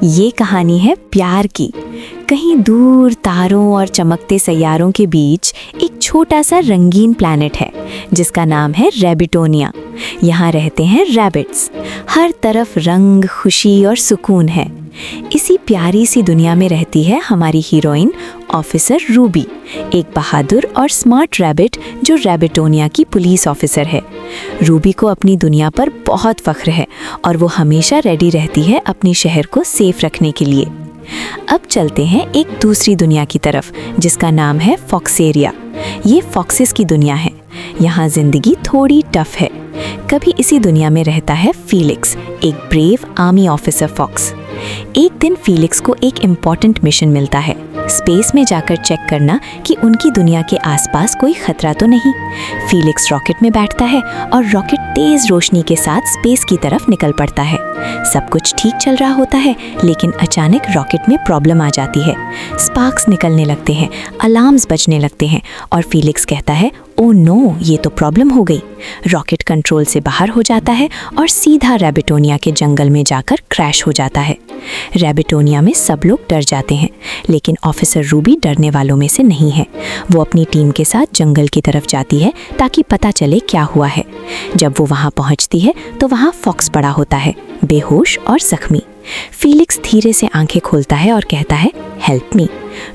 ये कहानी है प्यार की। कहीं दूर तारों और चमकते सैयारों के बीच एक छोटा सा रंगीन प्लैनेट है जिसका नाम है रैबिटोनिया। यहाँ रहते हैं रैबिट्स। हर तरफ रंग, खुशी और सुकून है। इसी प्यारी सी दुनिया में रहती है हमारी हीरोइन ऑफिसर रूबी, एक बहादुर और स्मार्ट रैबिट जो रैबिटोनिया की पुलिस ऑफिसर है। रूबी को अपनी दुनिया पर बहुत फख्र है और वो हमेशा रेडी रहती है अपनी शहर को सेफ रखने के लिए। अब चलते हैं एक दूसरी दुनिया की तरफ जिसका नाम है फॉक्सेरिया। ये फॉक्सेस की दुनिया है। यहाँ जिंदगी थोड़ी टफ है। कभी इसी दुनिया में रहता है फीलिक्स, एक ब्रेव आर्मी ऑफिसर फॉक्स। एक दिन फीलिक्स को एक इम्पॉर्टेंट मिशन मिलता है, स्पेस में जाकर चेक करना कि उनकी दुनिया के आसपास कोई खतरा तो नहीं। फीलिक्स रॉकेट में बैठता है और रॉकेट तेज रोशनी के साथ स्पेस की तरफ निकल पड़ता है। सब कुछ ठीक चल रहा होता है, लेकिन अचानक रॉकेट में प्रॉब्लम आ जाती है। स्पार्क्स निकलने लगते हैं, अलार्म्स बजने लगते हैं और फीलिक्स कहता है, ओह नो, ये तो प्रॉब्लम हो गई। रॉकेट कंट्रोल से बाहर हो जाता है और सीधा रैबिटोनिया के जंगल में जाकर क्रैश हो जाता है। रैबिटोनिया में सब लोग डर जाते हैं, लेकिन ऑफिसर रूबी डरने वालों में से नहीं है। वो अपनी टीम के साथ जंगल की तरफ जाती है ताकि पता चले क्या हुआ है। जब वो वहाँ पहुँचती है तो वहाँ फॉक्स पड़ा होता है, बेहोश और जख्मी। फीलिक्स धीरे से आंखें खोलता है और कहता है, हेल्प मी।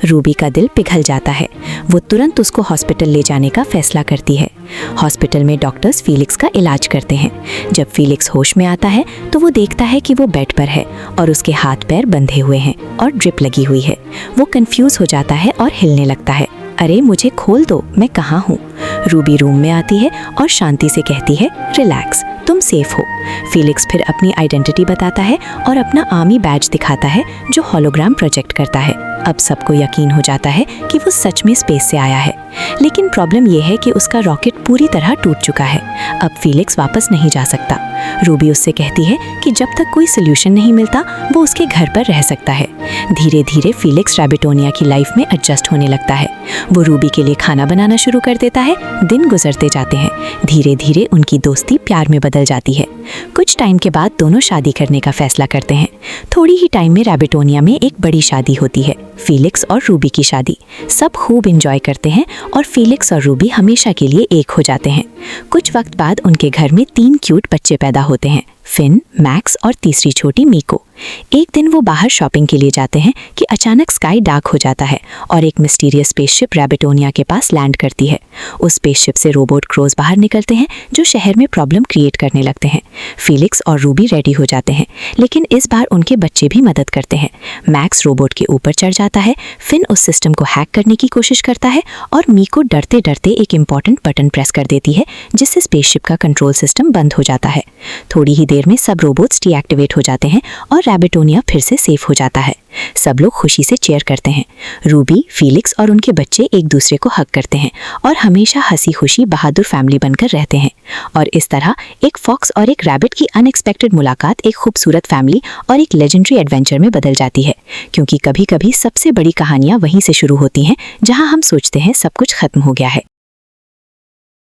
रूबी का दिल पिघल जाता है। वो तुरंत उसको हॉस्पिटल ले जाने का फैसला करती है। हॉस्पिटल में डॉक्टर्स फीलिक्स का इलाज करते हैं। जब फीलिक्स होश में आता है तो वो देखता है कि वो बेड पर है और उसके हाथ पैर बंधे हुए हैं और ड्रिप लगी हुई है। वो कंफ्यूज हो जाता है और हिलने लगता है। अरे मुझे खोल दो, मैं कहाँ हूँ? रूबी रूम में आती है और शांति से कहती है, रिलैक्स, तुम सेफ हो। फीलिक्स फिर अपनी आइडेंटिटी बताता है और अपना आर्मी बैज दिखाता है जो होलोग्राम प्रोजेक्ट करता है। अब सबको यकीन हो जाता है कि वो सच में स्पेस से आया है। लेकिन प्रॉब्लम यह है कि उसका रॉकेट पूरी तरह टूट चुका है। अब फीलिक्स वापस नहीं जा सकता। रूबी उससे कहती है कि जब तक कोई सोल्यूशन नहीं मिलता वो उसके घर पर रह सकता है। धीरे धीरे फीलिक्स रैबिटोनिया की लाइफ में एडजस्ट होने लगता है। वो रूबी के लिए खाना बनाना शुरू कर देता है। दिन गुजरते जाते हैं। धीरे धीरे उनकी दोस्ती प्यार में बदल जाती है। कुछ टाइम के बाद दोनों शादी करने का फैसला करते हैं। थोड़ी ही टाइम में रैबिटोनिया में एक बड़ी शादी होती है, फीलिक्स और रूबी की शादी। सब खूब एंजॉय करते हैं और फीलिक्स और रूबी हमेशा के लिए एक हो जाते हैं। कुछ वक्त बाद उनके घर में 3 क्यूट बच्चे पैदा होते हैं, फिन, मैक्स और तीसरी छोटी मीको। एक दिन वो बाहर शॉपिंग के लिए जाते हैं कि अचानक स्काई डार्क हो जाता है और एक मिस्टीरियस स्पेसशिप रैबिटोनिया के पास लैंड करती है। उस स्पेसशिप से रोबोट क्रोज बाहर निकलते हैं जो शहर में प्रॉब्लम क्रिएट करने लगते हैं। फीलिक्स और रूबी रेडी हो जाते हैं, लेकिन इस बार उनके बच्चे भी मदद करते हैं। मैक्स रोबोट के ऊपर चढ़ जाता है, फिन उस सिस्टम को हैक करने की कोशिश करता है और मीको डरते डरते एक इंपॉर्टेंट बटन प्रेस कर देती है जिससे स्पेसशिप का कंट्रोल सिस्टम बंद हो जाता है। थोड़ी ही देर में सब रोबोट्स डीएक्टिवेट हो जाते हैं और रैबिटोनिया फिर से सेफ हो जाता है। सब लोग खुशी से चीयर करते हैं। रूबी, फीलिक्स और उनके बच्चे एक दूसरे को हग करते हैं और हमेशा हंसी खुशी बहादुर फैमिली बनकर रहते हैं। और इस तरह एक फॉक्स और एक रैबिट की अनएक्सपेक्टेड मुलाकात एक खूबसूरत फैमिली और एक लेजेंडरी एडवेंचर में बदल जाती है। क्योंकि कभी कभी सबसे बड़ी कहानियां वहीं से शुरू होती हैं जहां हम सोचते हैं सब कुछ खत्म हो गया है।